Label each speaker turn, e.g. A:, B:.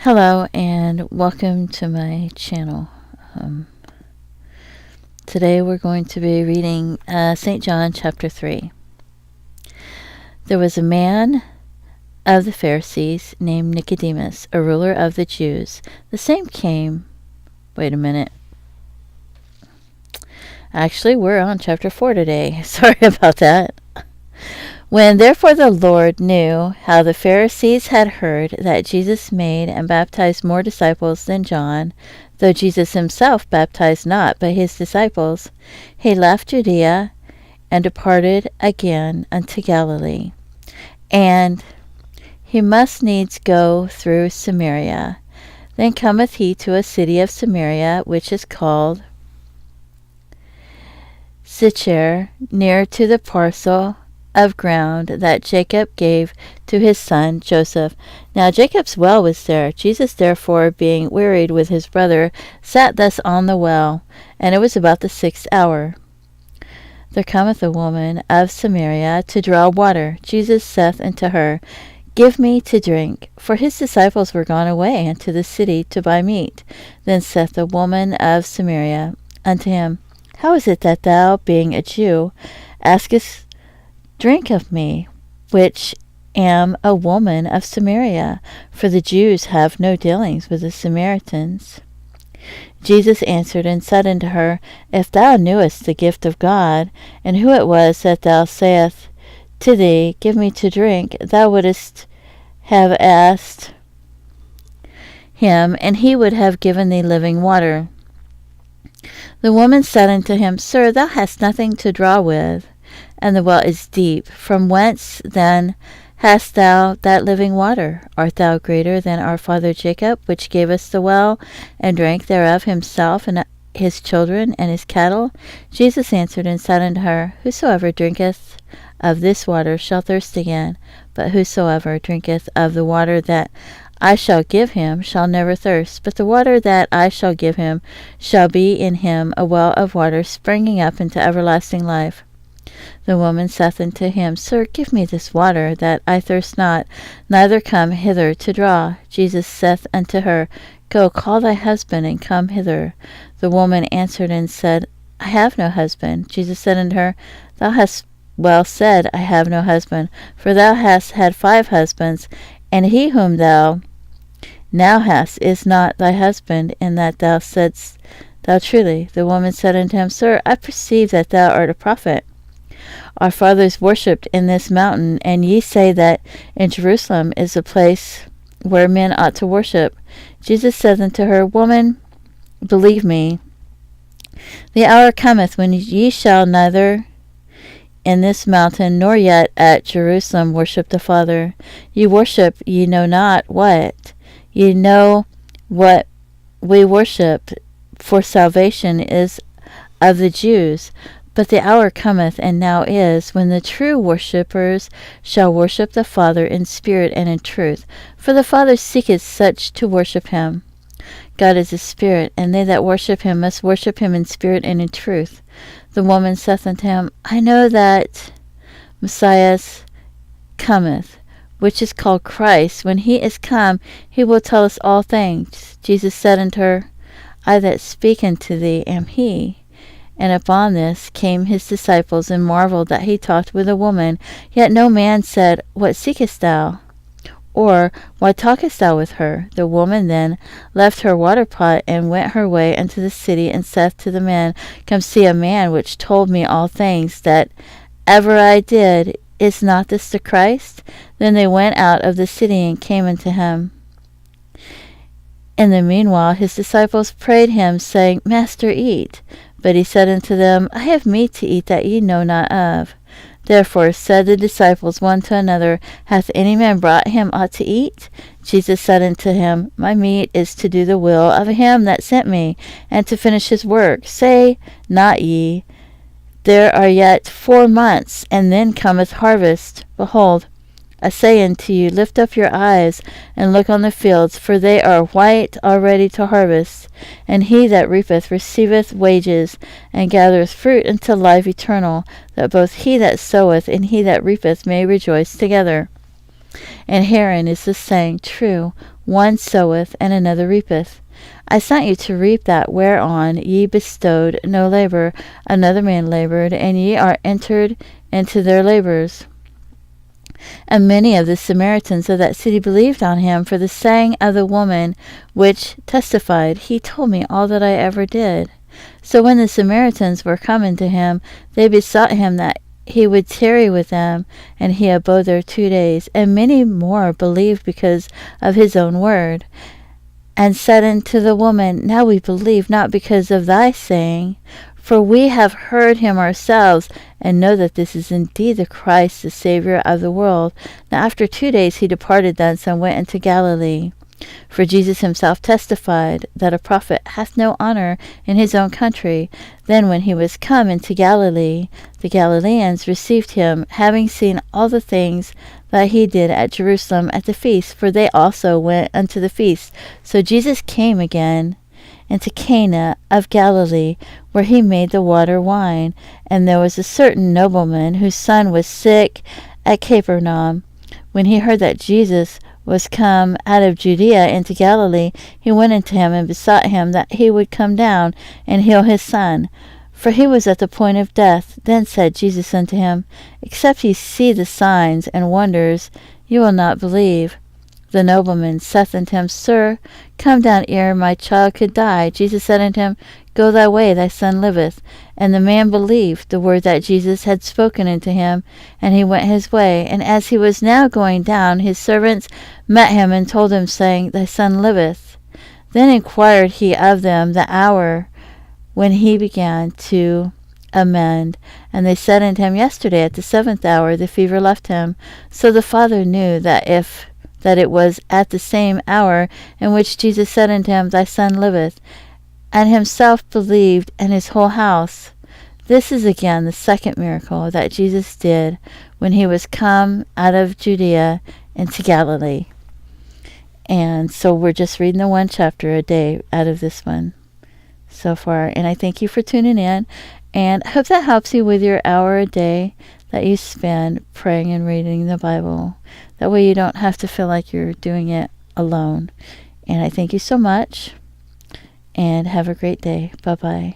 A: Hello and welcome to my channel. Today we're going to be reading St. John chapter 3. There was a man of the Pharisees named Nicodemus, a ruler of the Jews. The same came... Wait a minute. Actually, we're on chapter 4 today. Sorry about that. When therefore the Lord knew how the Pharisees had heard that Jesus made and baptized more disciples than John, though Jesus himself baptized not, but his disciples, he left Judea and departed again unto Galilee. And he must needs go through Samaria. Then cometh he to a city of Samaria, which is called Sychar, near to the parcel of ground that Jacob gave to his son Joseph. Now Jacob's well was there. Jesus therefore, being wearied with his brother, sat thus on the well, and it was about the 6th hour. There cometh a woman of Samaria to draw water. Jesus saith unto her, Give me to drink. For his disciples were gone away into the city to buy meat. Then saith the woman of Samaria unto him, How is it that thou, being a Jew, askest drink of me, which am a woman of Samaria? For the Jews have no dealings with the Samaritans. Jesus answered and said unto her, If thou knewest the gift of God, and who it was that thou sayest to thee, Give me to drink, thou wouldest have asked him, and he would have given thee living water. The woman said unto him, Sir, thou hast nothing to draw with, and the well is deep. From whence then hast thou that living water? Art thou greater than our father Jacob, which gave us the well, and drank thereof himself, and his children, and his cattle? Jesus answered and said unto her, Whosoever drinketh of this water shall thirst again, but whosoever drinketh of the water that I shall give him shall never thirst. But the water that I shall give him shall be in him a well of water springing up into everlasting life. The woman saith unto him, Sir, give me this water, that I thirst not, neither come hither to draw. Jesus saith unto her, Go, call thy husband, and come hither. The woman answered and said, I have no husband. Jesus said unto her, Thou hast well said, I have no husband, for thou hast had 5 husbands, and he whom thou now hast is not thy husband, in that thou saidst thou truly. The woman said unto him, Sir, I perceive that thou art a prophet. Our fathers worshipped in this mountain, and ye say that in Jerusalem is a place where men ought to worship. Jesus said unto her, Woman, believe me, the hour cometh when ye shall neither in this mountain nor yet at Jerusalem worship the Father. Ye worship ye know not what. Ye know what we worship, for salvation is of the Jews. But the hour cometh, and now is, when the true worshippers shall worship the Father in spirit and in truth. For the Father seeketh such to worship him. God is a spirit, and they that worship him must worship him in spirit and in truth. The woman saith unto him, I know that Messiah cometh, which is called Christ. When he is come, he will tell us all things. Jesus said unto her, I that speak unto thee am he. And upon this came his disciples, and marveled that he talked with a woman. Yet no man said, What seekest thou? Or, Why talkest thou with her? The woman then left her water pot, and went her way unto the city, and saith to the men, Come see a man which told me all things that ever I did. Is not this the Christ? Then they went out of the city, and came unto him. In the meanwhile his disciples prayed him, saying, Master, eat. But he said unto them, I have meat to eat that ye know not of. Therefore said the disciples one to another, Hath any man brought him aught to eat? Jesus said unto him, My meat is to do the will of him that sent me, and to finish his work. Say not ye, There are yet 4 months, and then cometh harvest. Behold, I say unto you, Lift up your eyes, and look on the fields, for they are white already to harvest. And he that reapeth receiveth wages, and gathereth fruit unto life eternal, that both he that soweth and he that reapeth may rejoice together. And herein is the saying true, one soweth, and another reapeth. I sent you to reap that whereon ye bestowed no labor. Another man labored, and ye are entered into their labors. And many of the Samaritans of that city believed on him for the saying of the woman, which testified, He told me all that I ever did. So when the Samaritans were come unto him, they besought him that he would tarry with them, and he abode there 2 days. And many more believed because of his own word, and said unto the woman, Now we believe not because of thy saying, for we have heard him ourselves, and know that this is indeed the Christ, the Saviour of the world. Now after 2 days he departed thence, and went into Galilee. For Jesus himself testified that a prophet hath no honour in his own country. Then when he was come into Galilee, the Galileans received him, having seen all the things that he did at Jerusalem at the feast, for they also went unto the feast. So Jesus came again into Cana of Galilee, where he made the water wine. And there was a certain nobleman whose son was sick at Capernaum. When he heard that Jesus was come out of Judea into Galilee, he went unto him and besought him that he would come down and heal his son, for he was at the point of death. Then said Jesus unto him, Except ye see the signs and wonders, ye will not believe. The nobleman saith unto him, Sir, come down ere my child could die. Jesus said unto him, Go thy way, thy son liveth. And the man believed the word that Jesus had spoken unto him, and he went his way. And as he was now going down, his servants met him, and told him, saying, Thy son liveth. Then inquired he of them the hour when he began to amend. And they said unto him, Yesterday at the 7th hour the fever left him. So the father knew that it was at the same hour in which Jesus said unto him, Thy son liveth, and himself believed, and his whole house. This is again the second miracle that Jesus did when he was come out of Judea into Galilee. And so we're just reading the one chapter a day out of this one so far. And I thank you for tuning in, and I hope that helps you with your hour a day that you spend praying and reading the Bible. That way you don't have to feel like you're doing it alone. And I thank you so much, and have a great day. Bye-bye.